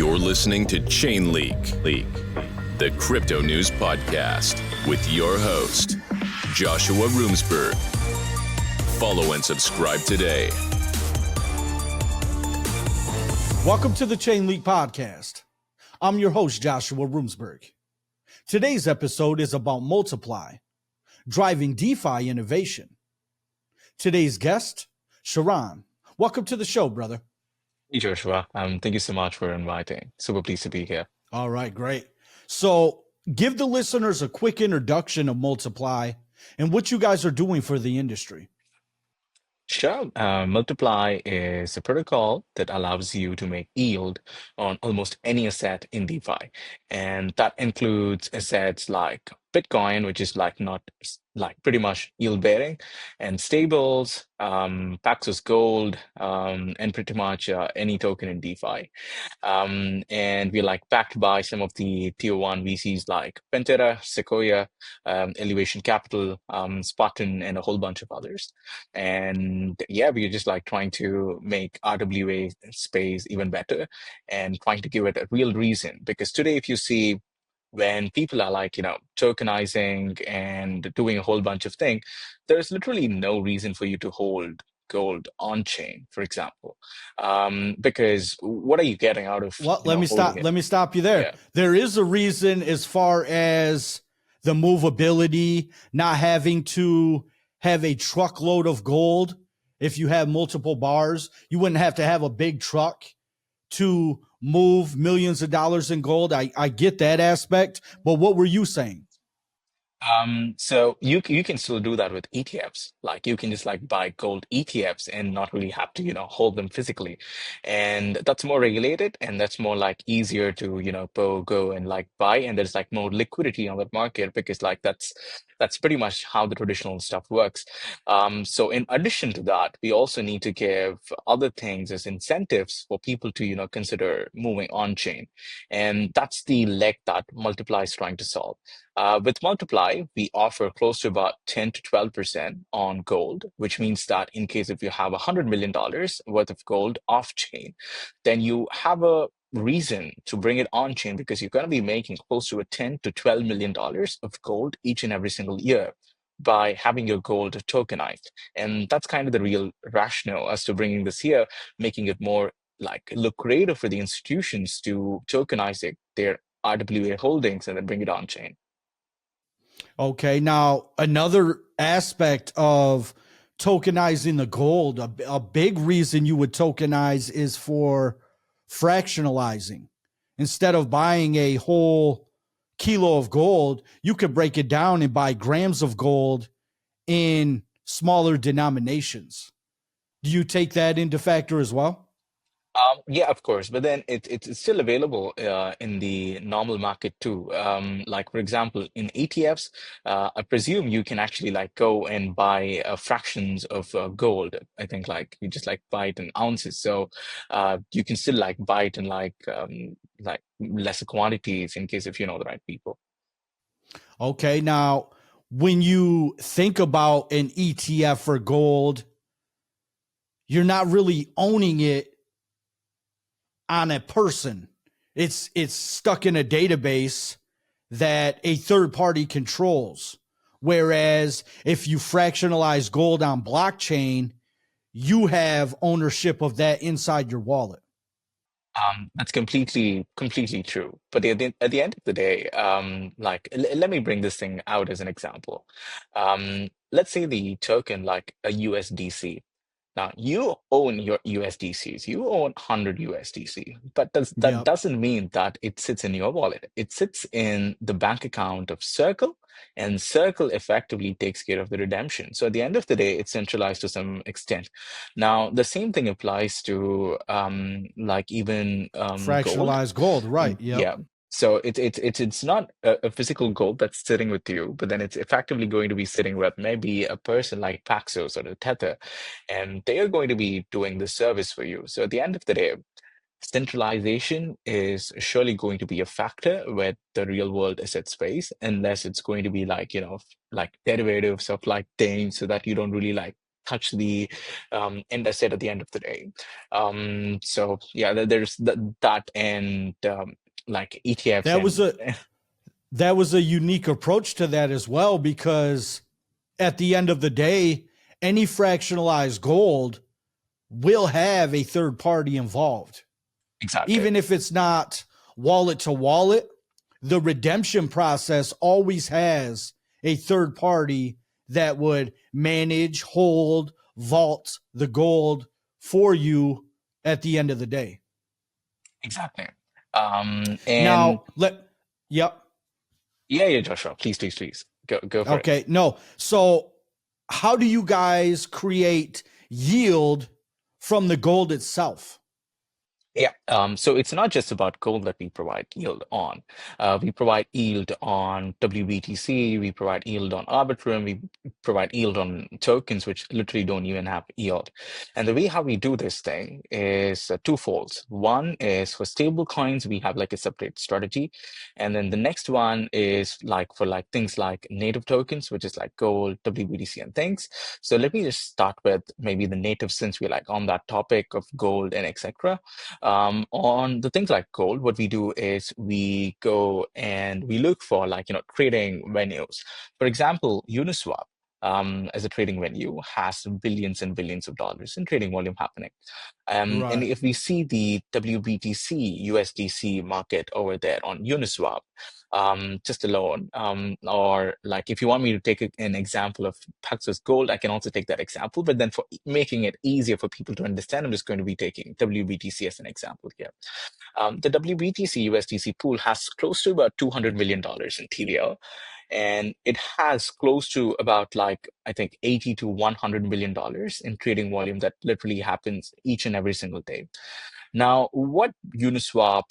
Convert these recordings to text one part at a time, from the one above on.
You're listening to ChainLeak, the crypto news podcast with your host, Joshua Roomsberg. Follow and subscribe today. Welcome to the ChainLeak podcast. I'm your host, Joshua Roomsberg. Today's episode is about Multipli, driving DeFi innovation. Today's guest, Sharon. Welcome to the show, brother. Hey, Joshua. Thank you so much for inviting. Super pleased to be here. All right, great. So give the listeners a quick introduction of Multipli and what you guys are doing for the industry. Sure. Multipli is a protocol that allows you to make yield on almost any asset in DeFi. And that includes assets like Bitcoin, which is like pretty much yield bearing, and stables, Paxos Gold, and pretty much any token in DeFi. And we're like backed by some of the tier one VCs like Pantera, Sequoia, Elevation Capital, Spartan, and a whole bunch of others. And yeah, we're just like trying to make RWA space even better and trying to give it a real reason. Because today, if you see when people are like, tokenizing and doing a whole bunch of things, there's literally no reason for you to hold gold on chain, for example, because what are you getting out of? Well, let me stop you there. Yeah. There is a reason as far as the movability, not having to have a truckload of gold. If you have multiple bars, you wouldn't have to have a big truck to move millions of dollars in gold. I get that aspect, but what were you saying? So you can still do that with ETFs. Like you can just like buy gold ETFs and not really have to, hold them physically. And that's more regulated and that's more like easier to, go and like buy. And there's like more liquidity on that market because like that's pretty much how the traditional stuff works. So in addition to that, we also need to give other things as incentives for people to, consider moving on chain. And that's the leg that Multipli is trying to solve. With Multipli, we offer close to about 10 to 12% on gold, which means that in case if you have $100 million worth of gold off chain, then you have a reason to bring it on chain because you're going to be making close to a 10 to 12 million dollars of gold each and every single year by having your gold tokenized. And that's kind of the real rationale as to bringing this here, making it more like lucrative for the institutions to tokenize their RWA holdings and then bring it on chain. Okay, now another aspect of tokenizing the gold, a big reason you would tokenize is for fractionalizing. Instead of buying a whole kilo of gold, you could break it down and buy grams of gold in smaller denominations. Do you take that into factor as well? Yeah, of course, but then it's still available in the normal market too. Like for example, in ETFs, I presume you can actually like go and buy fractions of gold. I think like you just like buy it in ounces, so you can still like buy it in like lesser quantities in case if you know the right people. Okay, now when you think about an ETF for gold, you're not really owning it on a person. It's stuck in a database that a third party controls. Whereas if you fractionalize gold on blockchain, you have ownership of that inside your wallet. That's completely true. But at the end of the day, let me bring this thing out as an example. Let's say the token like a USDC. Now you own your USDCs. You own 100 USDC, but that doesn't mean that it sits in your wallet. It sits in the bank account of Circle, and Circle effectively takes care of the redemption. So at the end of the day, it's centralized to some extent. Now the same thing applies to like even Fractionalized gold, right? Yep. Yeah. So it's not a physical gold that's sitting with you, but then it's effectively going to be sitting with maybe a person like Paxos or the Tether, and they are going to be doing the service for you. So at the end of the day, centralization is surely going to be a factor with the real world asset space, unless it's going to be like, like derivatives of like things so that you don't really like touch the end asset at the end of the day. So yeah, there's that, and like ETFs That was and a that was a unique approach to that as well, because at the end of the day, any fractionalized gold will have a third party involved. exactly. Even if it's not wallet to wallet, the redemption process always has a third party that would manage, hold, vault the gold for you at the end of the day. Exactly. And Now, yep. yeah, Joshua, please go for it. Okay. No. So, how do you guys create yield from the gold itself? Yeah. So it's not just about gold that we provide yield on. We provide yield on WBTC, we provide yield on Arbitrum, we provide yield on tokens, which literally don't even have yield. And the way how we do this thing is twofold. One is for stable coins, we have like a separate strategy. And then the next one is like for like things like native tokens, which is like gold, WBTC, and things. So let me just start with maybe the native, since we're like on that topic of gold and etc. On the things like gold, what we do is we go and we look for like, trading venues. For example, Uniswap, as a trading venue, has billions and billions of dollars in trading volume happening. And Right. if we see the WBTC USDC market over there on Uniswap, just alone, or like if you want me to take an example of Paxos Gold, I can also take that example. But then for making it easier for people to understand, I'm just going to be taking WBTC as an example here. The WBTC USDC pool has close to about $200 million in TVL, and it has close to about like I think 80 to 100 million dollars in trading volume that literally happens each and every single day. Now, what Uniswap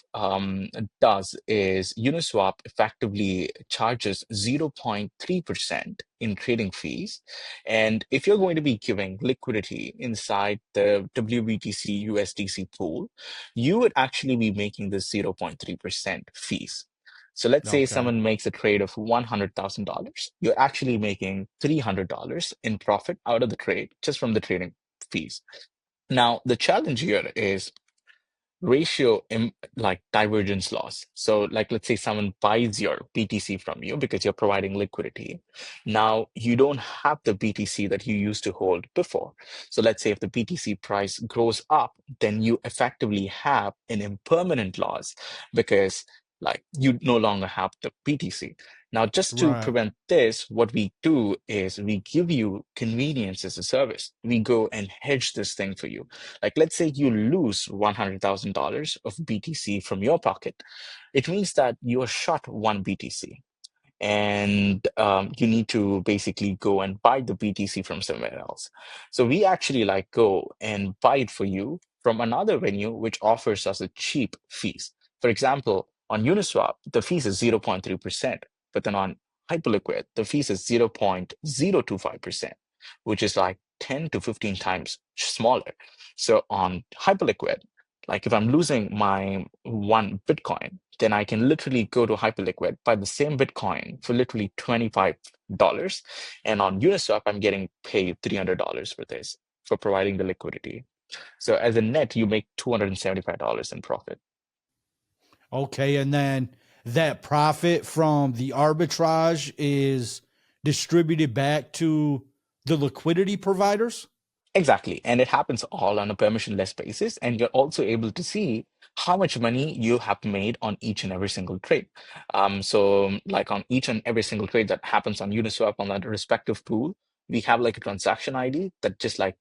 does is Uniswap effectively charges 0.3% in trading fees. And if you're going to be giving liquidity inside the WBTC USDC pool, you would actually be making this 0.3% fees. So let's say Okay. someone makes a trade of $100,000, you're actually making $300 in profit out of the trade just from the trading fees. Now, the challenge here is like divergence loss. So like let's say someone buys your BTC from you because you're providing liquidity. Now you don't have the BTC that you used to hold before. So let's say if the BTC price grows up, then you effectively have an impermanent loss because like you no longer have the BTC. Now, just to Right. prevent this, what we do is we give you convenience as a service. We go and hedge this thing for you. Like, let's say you lose $100,000 of BTC from your pocket. It means that you are short one BTC, and you need to basically go and buy the BTC from somewhere else. So we actually like go and buy it for you from another venue, which offers us a cheap fees. For example, on Uniswap, the fees is 0.3%, but then on Hyperliquid, the fees is 0.025%, which is like 10 to 15 times smaller. So on Hyperliquid, like if I'm losing my one Bitcoin, then I can literally go to Hyperliquid, buy the same Bitcoin for literally $25. And on Uniswap, I'm getting paid $300 for this, for providing the liquidity. So as a net, you make $275 in profit. Okay. And then that profit from the arbitrage is distributed back to the liquidity providers. Exactly. And it happens all on a permissionless basis. And you're also able to see how much money you have made on each and every single trade. So like on each and every single trade that happens on Uniswap on that respective pool, we have like a transaction ID that just like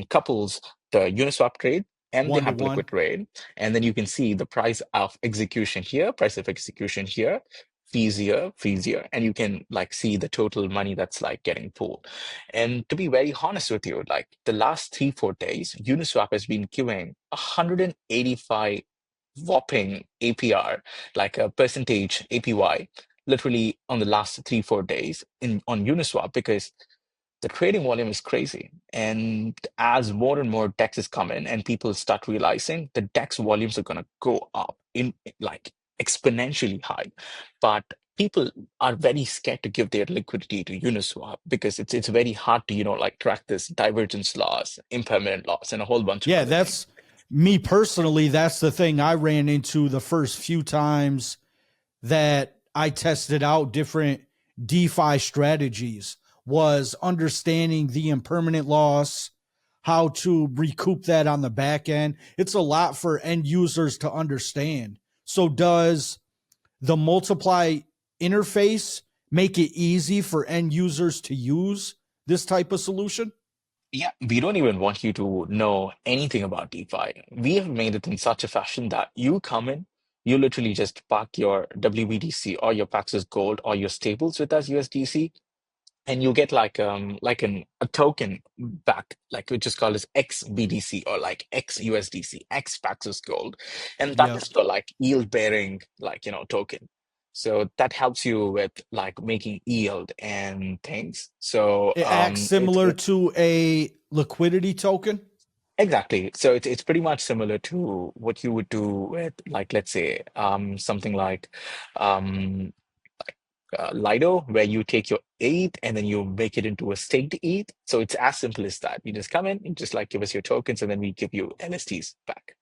couples the Uniswap trade and the One to one. Hyperliquid trade. And then you can see the price of execution here, price of execution here, fees here, and you can like see the total money that's like getting pulled. And to be very honest with you, like the last 3, 4 days, Uniswap has been giving 185 whopping APR, like a percentage APY, literally on the last 3, 4 days in on Uniswap because the trading volume is crazy. And as more and more DEXs come in and people start realizing the DEX volumes are going to go up in like exponentially high. But people are very scared to give their liquidity to Uniswap because it's very hard to, like track this divergence loss, impermanent loss, and a whole bunch of Yeah, other things. that's me personally. That's the thing I ran into the first few times that I tested out different DeFi strategies was understanding the impermanent loss, how to recoup that on the back end. It's a lot for end users to understand. So does the Multipli interface make it easy for end users to use this type of solution? Yeah, we don't even want you to know anything about DeFi. We have made it in such a fashion that you come in, you literally just park your WBTC or your Paxos Gold or your stables with us USDC, and you get like a token back, like which is called as XBDC or like XUSDC, X Paxos Gold, and that Yep. is the like yield bearing token. So that helps you with like making yield and things. So It acts similar to a liquidity token. exactly. So it's pretty much similar to what you would do with like let's say something like um Lido, where you take your ETH and then you make it into a staked ETH. So it's as simple as that. You just come in, you just like give us your tokens, and then we give you LSTs back.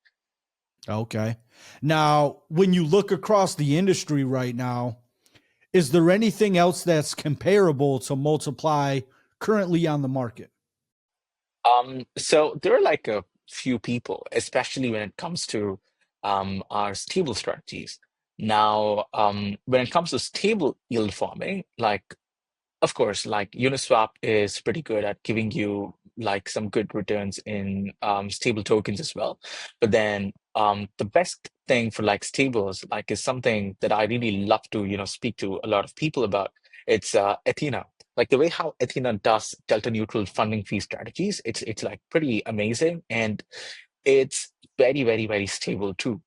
Okay. Now, when you look across the industry right now, is there anything else that's comparable to Multipli currently on the market? So there are like a few people, especially when it comes to our stable strategies. Now, when it comes to stable yield farming, like of course, like Uniswap is pretty good at giving you like some good returns in stable tokens as well. But then the best thing for like stables, like is something that I really love to, speak to a lot of people about. It's Athena. Like the way how Athena does delta neutral funding fee strategies, it's like pretty amazing. And it's very, very, very stable too.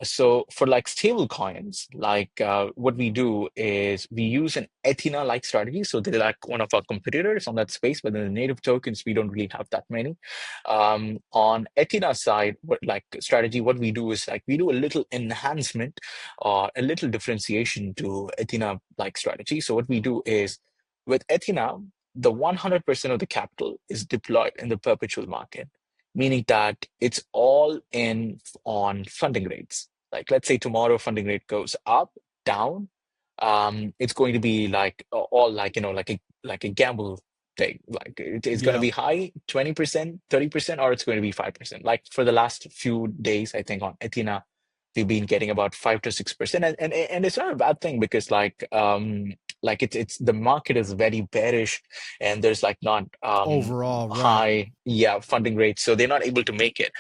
So for like stable coins, like what we do is we use an Ethena-like strategy. So they're like one of our competitors on that space, but in the native tokens, we don't really have that many. On Ethena side, what like strategy, what we do is like we do a little enhancement or a little differentiation to Ethena-like strategy. So what we do is with Ethena, the 100% of the capital is deployed in the perpetual market, meaning that it's all in on funding rates. Like, let's say tomorrow funding rate goes up, down, it's going to be like all like like a gamble thing. Like it's going to Yeah. be high 20%, 30%, or it's going to be 5%. Like for the last few days, I think on Athena, we've been getting about 5 to 6%, and it's not a bad thing because like it's the market is very bearish and there's like not Overall, right. high funding rates, so they're not able to make it.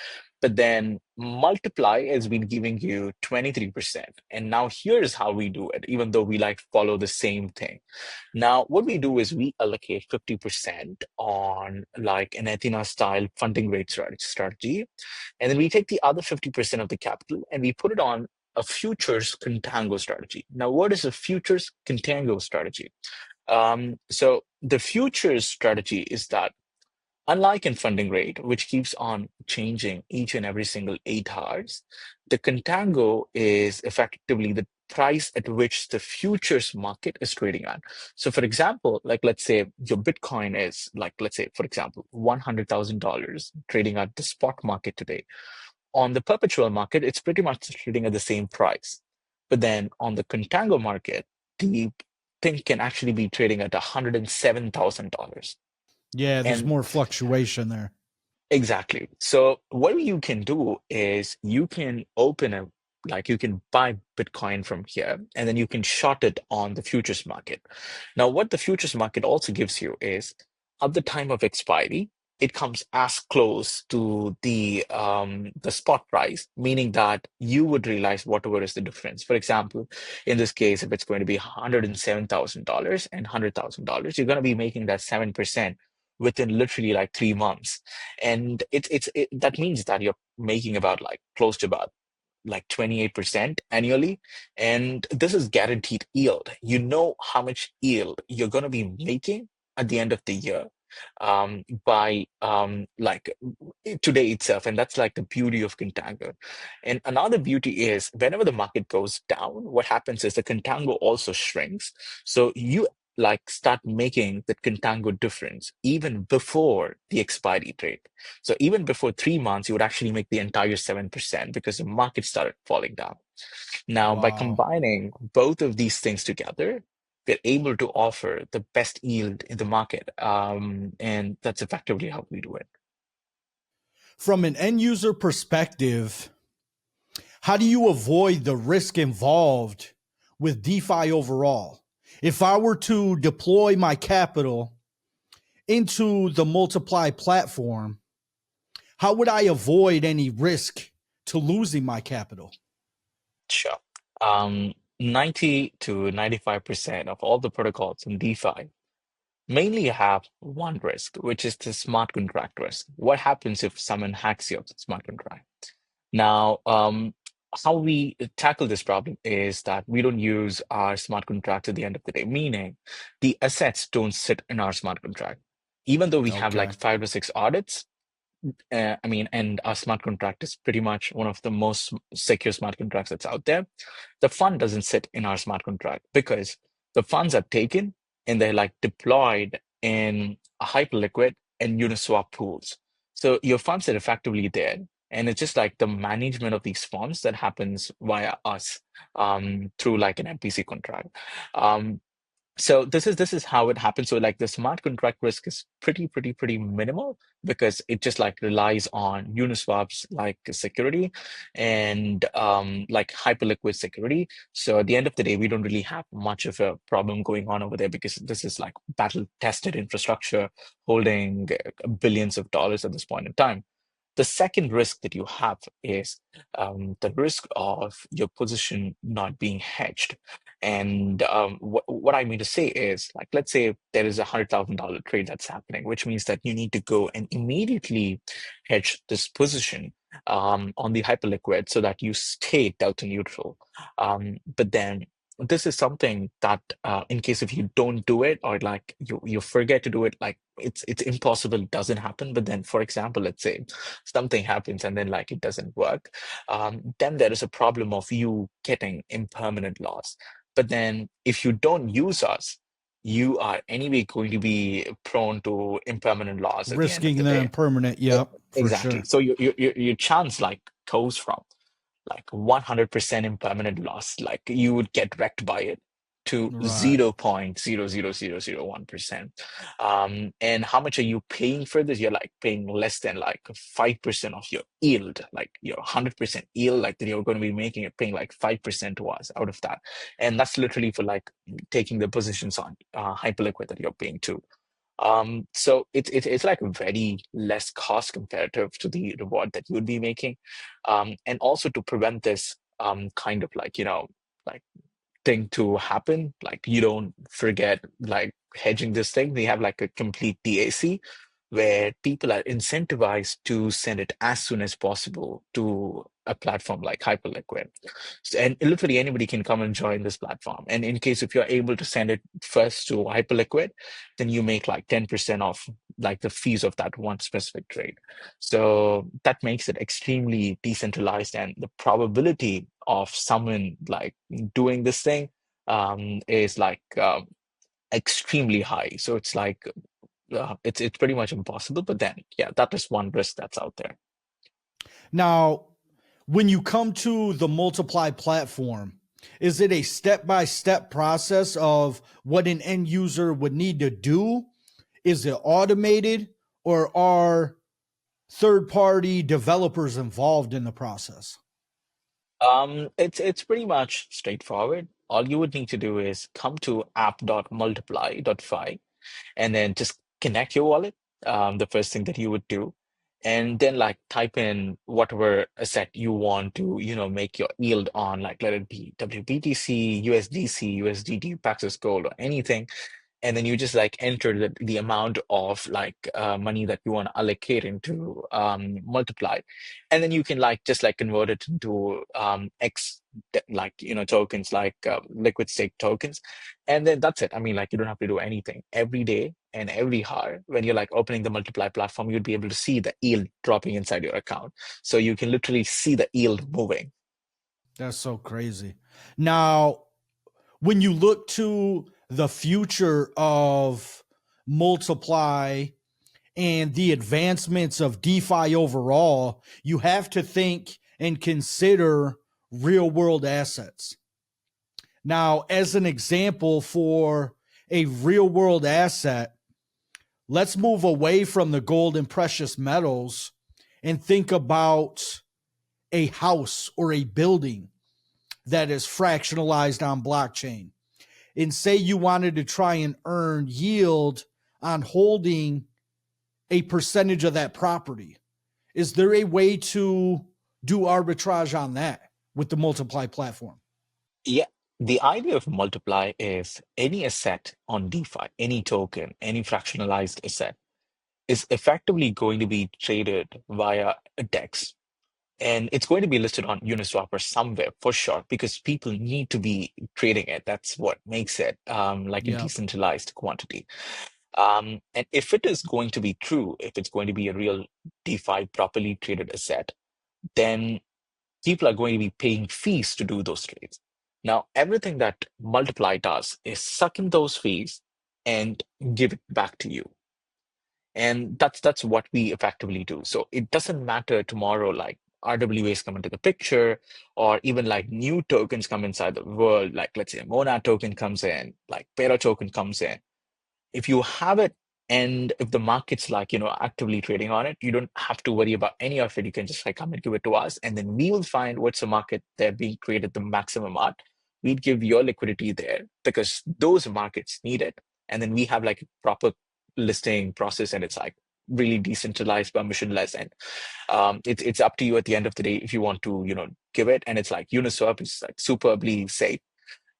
But then Multiply has been giving you 23%, and now here's how we do it, even though we like follow the same thing. Now what we do is we allocate 50% on like an Athena style funding rate strategy, and then we take the other 50% of the capital and we put it on a futures contango strategy. Now what is a futures contango strategy? So the futures strategy is that unlike in funding rate, which keeps on changing each and every single 8 hours, the contango is effectively the price at which the futures market is trading at. So for example, like let's say your Bitcoin is like, let's say, for example, $100,000 trading at the spot market today. On the perpetual market, it's pretty much trading at the same price. But then on the contango market, the thing can actually be trading at $107,000. Yeah, there's And more fluctuation there. exactly. So what you can do is you can open a like you can buy Bitcoin from here and then you can short it on the futures market. Now, what the futures market also gives you is at the time of expiry, it comes as close to the spot price, meaning that you would realize whatever is the difference. For example, in this case, if it's going to be $107,000 and $100,000, you're going to be making that 7% within literally like 3 months, and that means that you're making about like close to about like 28% annually, and this is guaranteed yield. You know how much yield you're going to be making at the end of the year, by like today itself, and that's like the beauty of Contango. And another beauty is whenever the market goes down, what happens is the Contango also shrinks. So you like start making the Contango difference even before the expiry date. So even before 3 months, you would actually make the entire 7% because the market started falling down. Now, by Wow. combining both of these things together, we're able to offer the best yield in the market. And that's effectively how we do it. From an end user perspective, how do you avoid the risk involved with DeFi overall? If I were to deploy my capital into the Multiply platform, how would I avoid any risk to losing my capital? Sure. 90 to 95% of all the protocols in DeFi mainly have one risk, which is the smart contract risk. What happens if someone hacks your smart contract? Now, how we tackle this problem is that we don't use our smart contracts at the end of the day, meaning the assets don't sit in our smart contract. Even though we have like Okay. 5 to 6 audits, I mean, and our smart contract is pretty much one of the most secure smart contracts that's out there. The fund doesn't sit in our smart contract because the funds are taken and they're like deployed in a hyperliquid and Uniswap pools. So your funds are effectively there. And it's just like the management of these funds that happens via us through like an MPC contract. Um, so this is how it happens. So like the smart contract risk is pretty minimal because it just like relies on Uniswap's like security and like hyperliquid security. So at the end of the day, we don't really have much of a problem going on over there because this is like battle tested infrastructure holding billions of dollars at this point in time. The second risk that you have is the risk of your position not being hedged. And what I mean to say is, like, let's say there is $100,000 trade that's happening, which means that you need to go and immediately hedge this position on the hyperliquid so that you stay delta neutral. But then this is something that, in case if you don't do it or like you forget to do it, like it's impossible, it doesn't happen. But then, for example, let's say something happens and then like it doesn't work, then there is a problem of you getting impermanent loss. But then if you don't use us, you are anyway going to be prone to impermanent loss at the end of Risking the the day. impermanent. E- Yep, for Exactly. sure. So your chance like goes from like 100% impermanent loss, like you would get wrecked by it, to Right. 0.00001%. And how much are you paying for this? You're like paying less than like 5% of your yield, like your 100% yield, like that you're going to be making it paying like 5% to us out of that. And that's literally for like taking the positions on hyperliquid that you're paying to. So it's like very less cost comparative to the reward that you would be making. And also to prevent this kind of like, like thing to happen, like you don't forget like hedging this thing. We have like a complete DAC where people are incentivized to send it as soon as possible to a platform like Hyperliquid. And literally anybody can come and join this platform. And in case if you're able to send it first to Hyperliquid, then you make like 10% off like the fees of that one specific trade. So that makes it extremely decentralized, and the probability of someone like doing this thing is like extremely high. So it's like it's pretty much impossible. But then, yeah, that is one risk that's out there. Now, when you come to the Multiply platform, is it a step by step process of what an end user would need to do? Is it automated, or are third party developers involved in the process? It's pretty much straightforward. All you would need to do is come to app.multiply.fi and then just connect your wallet. The first thing that you would do, and then like type in whatever asset you want to, make your yield on, like let it be WBTC, USDC, USDT, Paxos Gold, or anything. And then you just like enter the amount of like money that you want to allocate into Multiply, and then you can like just like convert it into X tokens like liquid stake tokens, and then that's it. I mean, like, you don't have to do anything. Every day and every hour, when you're like opening the Multiply platform, you'd be able to see the yield dropping inside your account. So you can literally see the yield moving. That's so crazy. Now, when you look to the future of Multiply and the advancements of DeFi overall, you have to think and consider real world assets. Now, as an example for a real world asset, let's move away from the gold and precious metals and think about a house or a building that is fractionalized on blockchain. And say you wanted to try and earn yield on holding a percentage of that property. Is there a way to do arbitrage on that with the Multiply platform? Yeah. The idea of Multiply is any asset on DeFi, any token, any fractionalized asset is effectively going to be traded via a DEX. And it's going to be listed on Uniswap or somewhere for sure, because people need to be trading it. That's what makes it like a Yep. decentralized quantity. And if it is going to be true, if it's going to be a real DeFi properly traded asset, then people are going to be paying fees to do those trades. Now, everything that Multiply does is suck in those fees and give it back to you. And that's what we effectively do. So it doesn't matter tomorrow, like RWAs come into the picture, or even like new tokens come inside the world, like let's say a Monad token comes in, like Pera token comes in. If you have it, and if the market's like, actively trading on it, you don't have to worry about any of it. You can just like come and give it to us, and then we will find what's the market they're being created the maximum at. We'd give your liquidity there because those markets need it. And then we have like a proper listing process, and it's like really decentralized, permissionless, and it's up to you at the end of the day if you want to, give it. And it's like Uniswap is like superbly safe,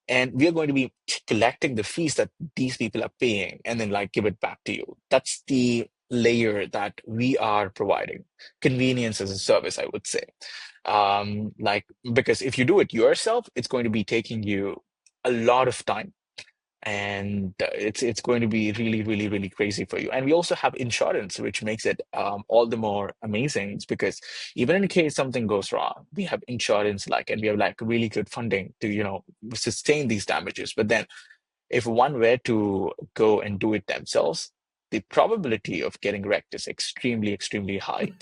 and we are going to be collecting the fees that these people are paying and then like give it back to you. That's the layer that we are providing. Convenience as a service, I would say. Like, because if you do it yourself, it's going to be taking you a lot of time, and it's going to be really, really, really crazy for you. And we also have insurance, which makes it all the more amazing. It's because even in case something goes wrong, we have insurance, like, and we have like really good funding to sustain these damages. But then if one were to go and do it themselves, the probability of getting wrecked is extremely, extremely high.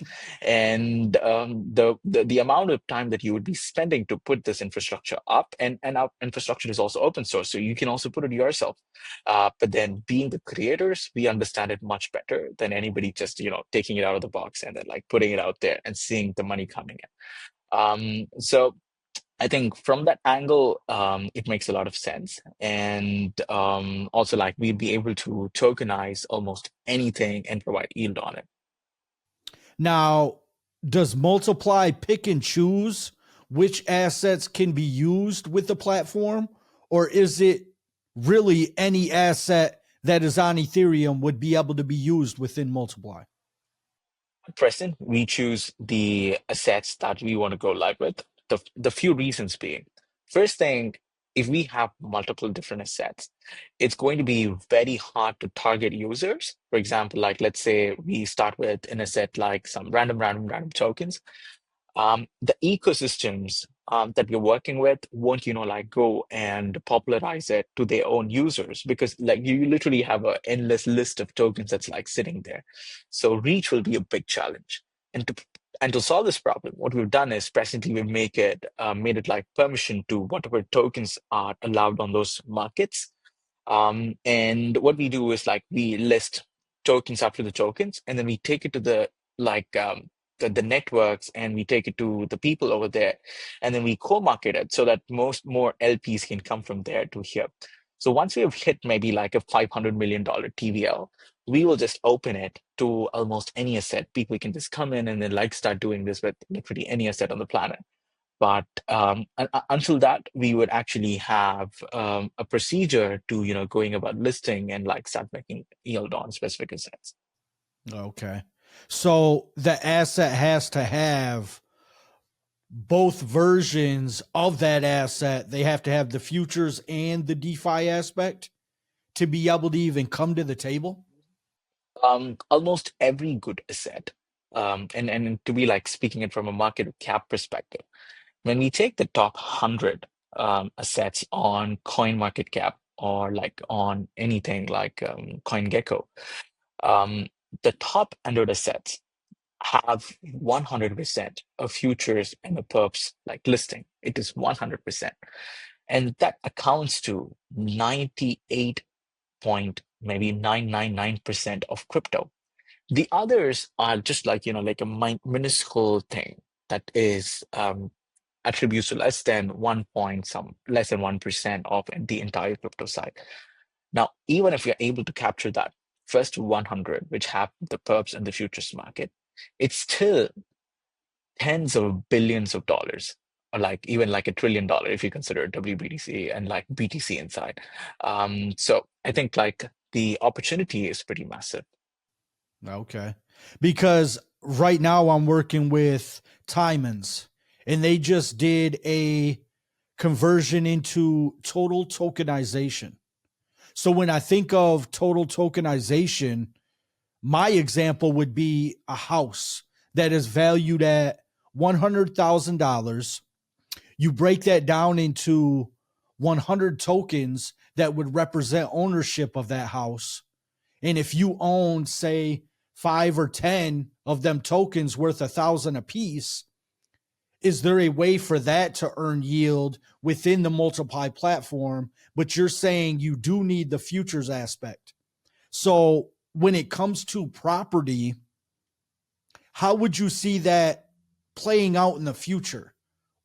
And the amount of time that you would be spending to put this infrastructure up, and our infrastructure is also open source, so you can also put it yourself. But then being the creators, we understand it much better than anybody just, taking it out of the box and then like putting it out there and seeing the money coming in. So I think from that angle, it makes a lot of sense. And also, like, we'd be able to tokenize almost anything and provide yield on it. Now, does Multiply pick and choose which assets can be used with the platform? Or is it really any asset that is on Ethereum would be able to be used within Multiply? At present, we choose the assets that we want to go live with. The few reasons being, first thing, if we have multiple different assets, it's going to be very hard to target users. For example, like let's say we start with an asset like some random tokens. The ecosystems that we're working with won't, like go and popularize it to their own users, because like you literally have an endless list of tokens that's like sitting there. So reach will be a big challenge. And to solve this problem, what we've done is presently we made it like permission to whatever tokens are allowed on those markets. And what we do is like we list tokens after the tokens, and then we take it to like the networks, and we take it to the people over there, and then we co-market it so that more LPs can come from there to here. So once we have hit maybe like a $500 million TVL, we will just open it to almost any asset. People can just come in and then like start doing this with literally any asset on the planet. But until that, we would actually have a procedure to, going about listing and like start making yield on specific assets. Okay. So the asset has to have both versions of that asset, they have to have the futures and the DeFi aspect to be able to even come to the table? Almost every good asset, and to be like speaking it from a market cap perspective, when we take the top 100 assets on coin market cap or like on anything like CoinGecko, um, the top 100 assets have 100% of futures and the perps like listing. It is 100%. And that accounts to 98 point maybe 999% of crypto. The others are just like, like a minuscule thing that is attributes to less than 1 point some less than 1% of the entire crypto side. Now, even if we are able to capture that first 100, which have the perps and the futures market, it's still tens of billions of dollars, or like even like $1 trillion if you consider WBTC and like BTC inside. So I think like the opportunity is pretty massive. Okay. Because right now I'm working with Timons, and they just did a conversion into total tokenization. So when I think of total tokenization, my example would be a house that is valued at $100,000. You break that down into 100 tokens that would represent ownership of that house. And if you own, say, 5 or 10 of them tokens worth 1,000 a piece, is there a way for that to earn yield within the Multipli platform? But you're saying you do need the futures aspect. So when it comes to property, how would you see that playing out in the future?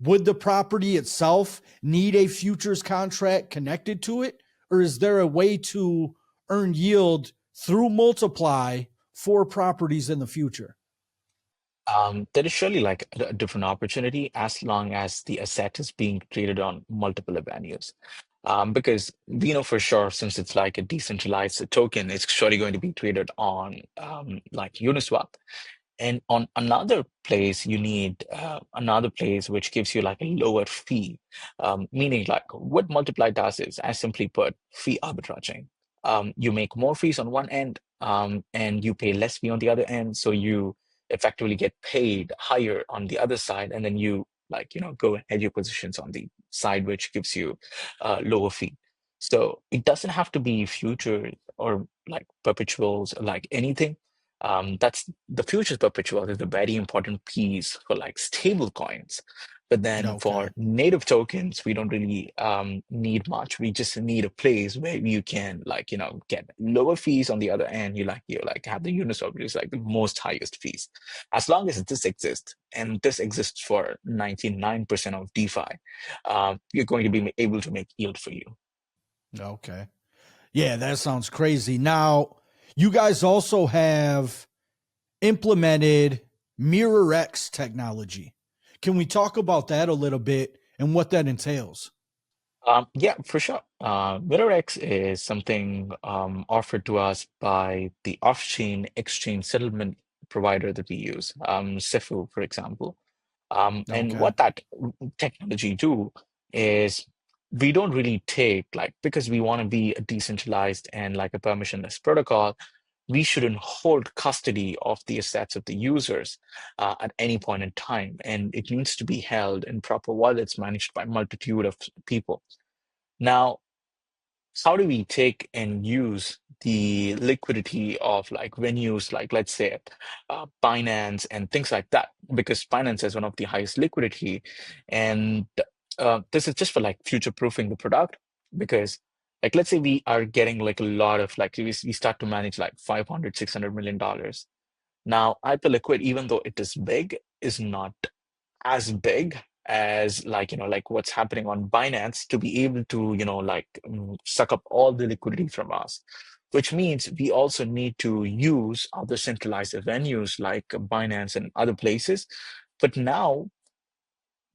Would the property itself need a futures contract connected to it? Or is there a way to earn yield through Multipli for properties in the future? There is surely like a different opportunity as long as the asset is being traded on multiple avenues. Because we know for sure, since it's like a decentralized token, it's surely going to be traded on like Uniswap. And on another place, you need another place which gives you like a lower fee. Meaning, like what Multiply does is, as simply put, fee arbitraging. You make more fees on one end, and you pay less fee on the other end. So you effectively get paid higher on the other side, and then you like go and hedge your positions on the side which gives you lower fee. So it doesn't have to be futures or like perpetuals or like anything. That's the futures perpetual is a very important piece for like stable coins. But then Okay. for native tokens, we don't really need much. We just need a place where you can like, get lower fees on the other end. You have the Uniswap, which is like the most highest fees. As long as this exists, and this exists for 99% of DeFi, you're going to be able to make yield for you. Okay. Yeah, that sounds crazy. Now, you guys also have implemented MirrorX technology. Can we talk about that a little bit and what that entails? Yeah, for sure. MirrorX is something offered to us by the off-chain exchange settlement provider that we use, Cefu, for example. And Okay. what that technology do is we don't really take like because we want to be a decentralized and like a permissionless protocol, we shouldn't hold custody of the assets of the users at any point in time, and it needs to be held in proper wallets managed by multitude of people. Now, how do we take and use the liquidity of like venues like let's say Binance and things like that? Because Binance has one of the highest liquidity, and this is just for like future proofing the product. Because like let's say we are getting like a lot of like we start to manage like 500 $600 million. Now hyperliquid, even though it is big, is not as big as like like what's happening on Binance to be able to like suck up all the liquidity from us, which means we also need to use other centralized venues like Binance and other places. But now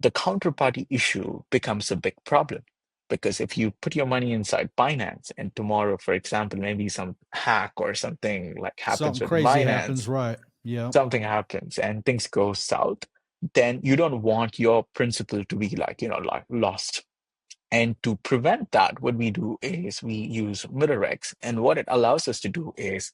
the counterparty issue becomes a big problem, because if you put your money inside Binance and tomorrow, for example, maybe some hack or something like happens Something with crazy Binance, happens, right? Yeah. something happens and things go south, then you don't want your principal to be like, like lost. And to prevent that, what we do is we use MirrorX. And what it allows us to do is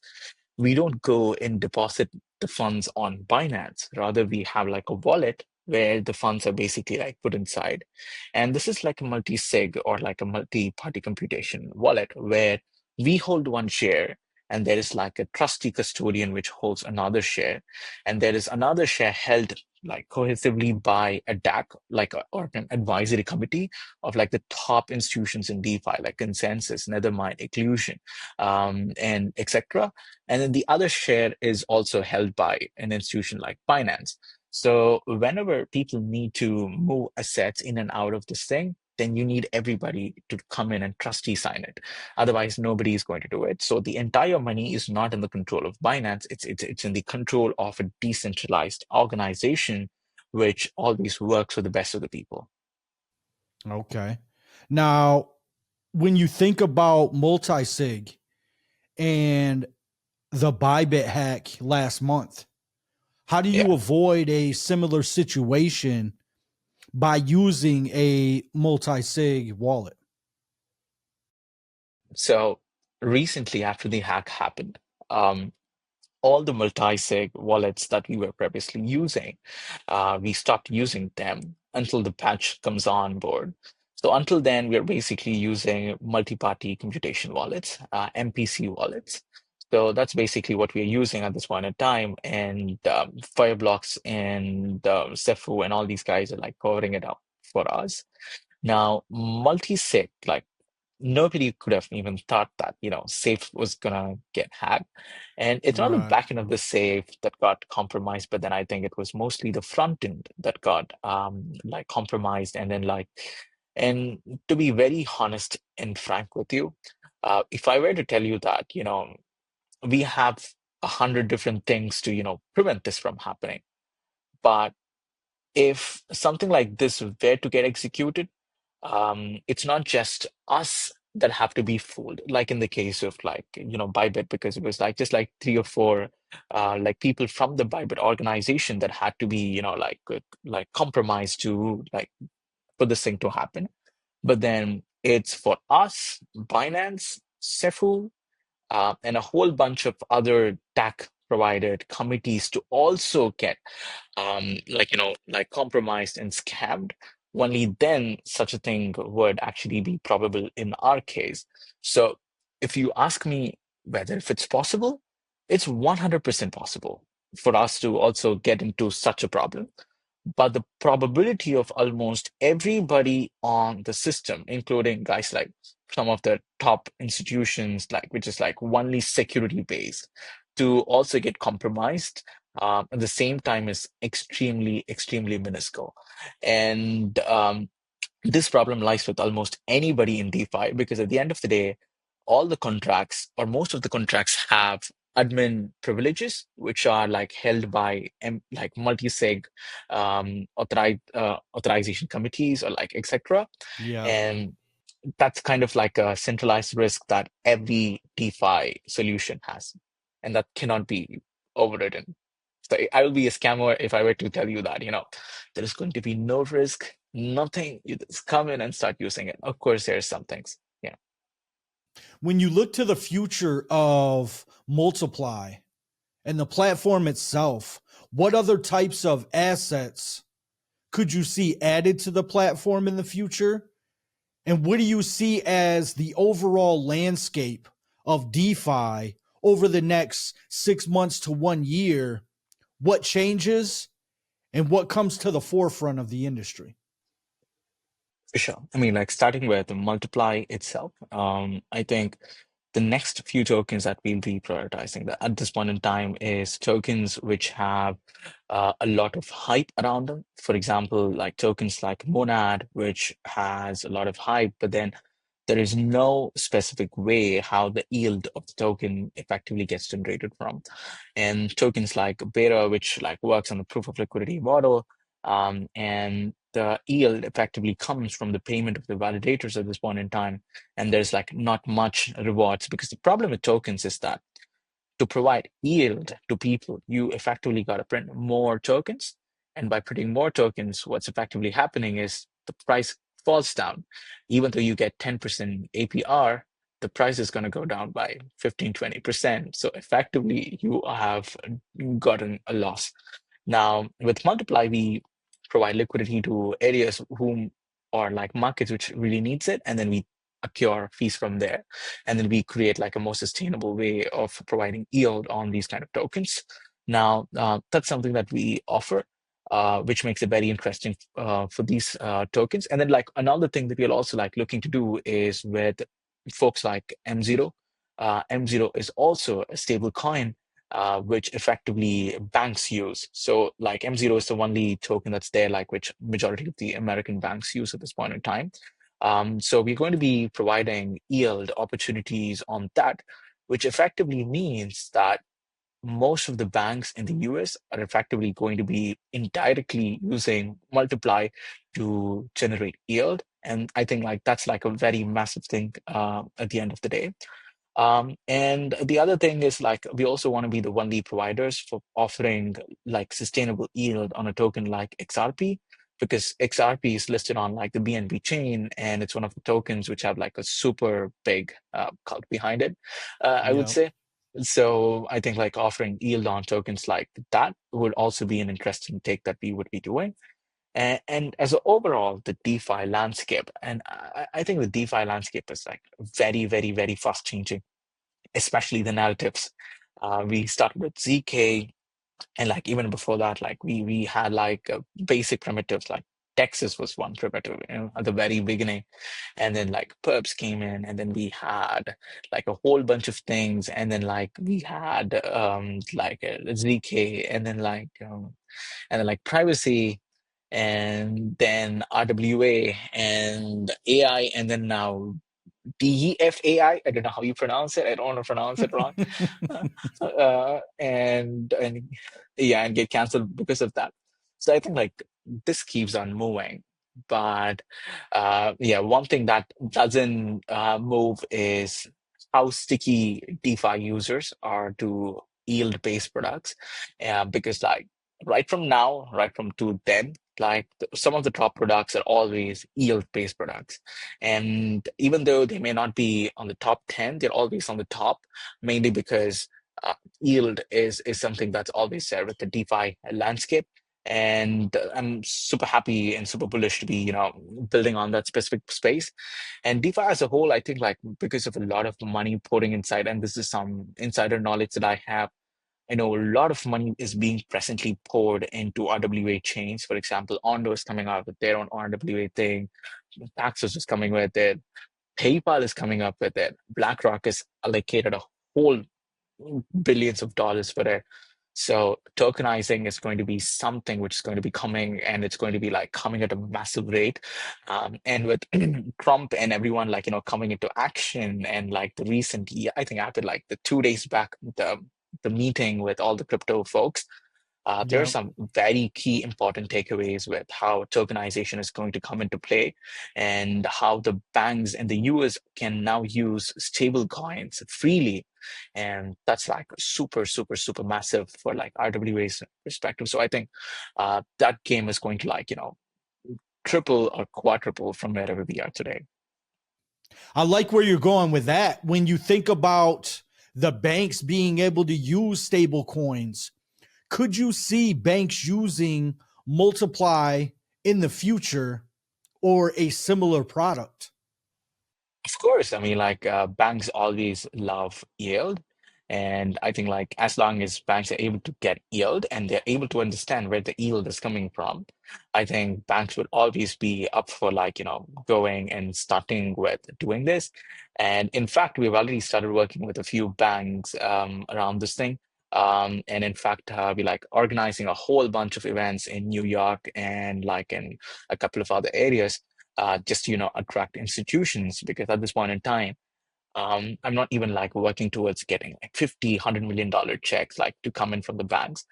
we don't go and deposit the funds on Binance. Rather, we have like a wallet where the funds are basically like put inside. And this is like a multi-sig or like a multi-party computation wallet where we hold one share and there is like a trusty custodian which holds another share. And there is another share held like cohesively by a DAC, like or an advisory committee of like the top institutions in DeFi, like Consensus, Nethermind, Occlusion, and etc. And then the other share is also held by an institution like Binance. So whenever people need to move assets in and out of this thing, then you need everybody to come in and trustee sign it. Otherwise, nobody is going to do it. So the entire money is not in the control of Binance. It's in the control of a decentralized organization, which always works for the best of the people. Okay. Now, when you think about multi-sig and the Bybit hack last month, how do Yeah. you avoid a similar situation by using a multi-sig wallet? So recently, after the hack happened, all the multi-sig wallets that we were previously using, we stopped using them until the patch comes on board. So until then, we're basically using multi-party computation wallets, MPC wallets. So that's basically what we're using at this point in time. And Fireblocks and Cefu and all these guys are like covering it up for us. Now, multi-sig, like nobody could have even thought that, safe was gonna get hacked. And it's not the Right. back end of the safe that got compromised, but then I think it was mostly the front end that got like compromised. And then and to be very honest and frank with you, if I were to tell you that, we have 100 different things to, prevent this from happening. But if something like this were to get executed, it's not just us that have to be fooled, like in the case of like, Bybit, because it was like just like three or four like people from the Bybit organization that had to be, like compromised to like for this thing to happen. But then it's for us, Binance, Cefu, and a whole bunch of other tech provided committees to also get like compromised and scammed. Only then such a thing would actually be probable in our case. So if you ask me whether if it's possible, it's 100% possible for us to also get into such a problem. But the probability of almost everybody on the system, including guys like some of the top institutions, like which is like only security based, to also get compromised at the same time is extremely, extremely minuscule. And this problem lies with almost anybody in DeFi because at the end of the day, all the contracts or most of the contracts have admin privileges, which are like held by like multi-sig authorization committees or like etc. Yeah. And that's kind of like a centralized risk that every DeFi solution has, and that cannot be overridden. So I will be a scammer if I were to tell you that, there is going to be no risk, nothing. You just come in and start using it. Of course, there's some things. Yeah. When you look to the future of Multiply and the platform itself, what other types of assets could you see added to the platform in the future? And what do you see as the overall landscape of DeFi over the next 6 months to 1 year? What changes and what comes to the forefront of the industry? For sure. I mean, like starting with the Multiply itself, I think the next few tokens that we'll be prioritizing that at this point in time is tokens which have a lot of hype around them. For example, like tokens like Monad, which has a lot of hype, but then there is no specific way how the yield of the token effectively gets generated from. And tokens like Beta, which like works on the proof of liquidity model, and the yield effectively comes from the payment of the validators at this point in time. And there's like not much rewards because the problem with tokens is that to provide yield to people, you effectively got to print more tokens. And by printing more tokens, what's effectively happening is the price falls down. Even though you get 10% APR, the price is going to go down by 15-20%. So effectively, you have gotten a loss. Now, with Multiply, we provide liquidity to areas whom or like markets which really needs it, and then we accrue fees from there. And then we create like a more sustainable way of providing yield on these kind of tokens. Now, that's something that we offer, which makes it very interesting for these tokens. And then like another thing that we're also like looking to do is with folks like M0. M0 is also a stable coin which effectively banks use. So like M0 is the only token that's there, like which majority of the American banks use at this point in time. So we're going to be providing yield opportunities on that, which effectively means that most of the banks in the US are effectively going to be indirectly using Multiply to generate yield. And I think like that's like a very massive thing at the end of the day. And the other thing is like we also want to be the only providers for offering like sustainable yield on a token like XRP, because XRP is listed on like the BNB chain, and it's one of the tokens which have like a super big cult behind it, I would Yeah. say. So I think like offering yield on tokens like that would also be an interesting take that we would be doing. And as a overall, the DeFi landscape, and I think the DeFi landscape is like very, very, very fast changing, especially the narratives. We started with ZK, and like even before that, like we had like basic primitives like Texas was one primitive, at the very beginning, and then like perps came in, and then we had like a whole bunch of things, and then like we had like ZK, and then like privacy, and then RWA and AI, and then now DEFAI. I don't know how you pronounce it. I don't want to pronounce it wrong. And yeah, and get canceled because of that. So I think like this keeps on moving. But yeah, one thing that doesn't move is how sticky DeFi users are to yield-based products. Because like right from now, right from to then, like some of the top products are always yield-based products. And even though they may not be on the top 10, they're always on the top, mainly because yield is something that's always there with the DeFi landscape. And I'm super happy and super bullish to be, building on that specific space. And DeFi as a whole, I think like because of a lot of money pouring inside, and this is some insider knowledge that I have, I know a lot of money is being presently poured into RWA chains. For example, Ondo is coming out with their own RWA thing. Paxos is coming with it. PayPal is coming up with it. BlackRock has allocated a whole billions of dollars for it. So tokenizing is going to be something which is going to be coming, and it's going to be like coming at a massive rate. And with Trump and everyone like coming into action, and like the recent, I think after like the 2 days back, the meeting with all the crypto folks, there are Yeah. some very key important takeaways with how tokenization is going to come into play, and how the banks in the US can now use stable coins freely. And that's like super, super, super massive for like RWA's perspective. So I think that game is going to like, triple or quadruple from wherever we are today. I like where you're going with that. When you think about the banks being able to use stable coins, could you see banks using Multiply in the future or a similar product? Of course, I mean, like banks always love yield. And I think like as long as banks are able to get yield and they're able to understand where the yield is coming from, I think banks would always be up for like, going and starting with doing this. And in fact, we've already started working with a few banks around this thing. And in fact, we like organizing a whole bunch of events in New York and like in a couple of other areas, just to attract institutions, because at this point in time, I'm not even like working towards getting like 50 $100 million checks like to come in from the banks.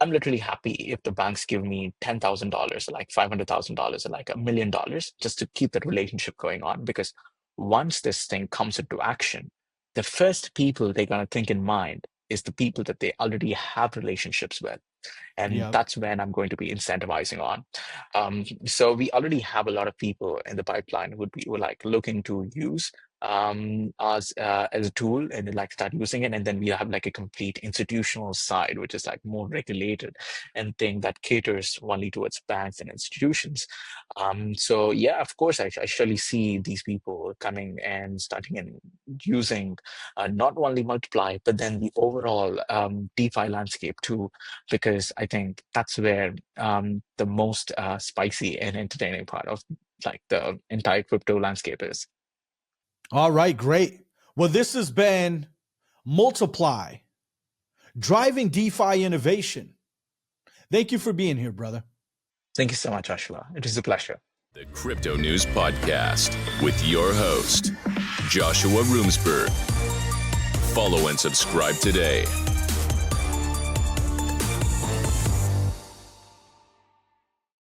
I'm literally happy if the banks give me $10,000 or like $500,000 or like $1 million, just to keep that relationship going on. Because once this thing comes into action, the first people they're going to think in mind is the people that they already have relationships with. And Yep. that's when I'm going to be incentivizing on. So we already have a lot of people in the pipeline who like looking to use as a tool and then, like start using it. And then we have like a complete institutional side, which is like more regulated and thing that caters only towards banks and institutions. So yeah, of course, I surely see these people coming and starting and using not only Multiply, but then the overall DeFi landscape too, because I think that's where the most spicy and entertaining part of like the entire crypto landscape is. All right, great. Well, this has been Multipli, driving DeFi innovation. Thank you for being here, brother. Thank you so much, Joshua. It is a pleasure. The Crypto News Podcast with your host, Joshua Roomsberg. Follow and subscribe today.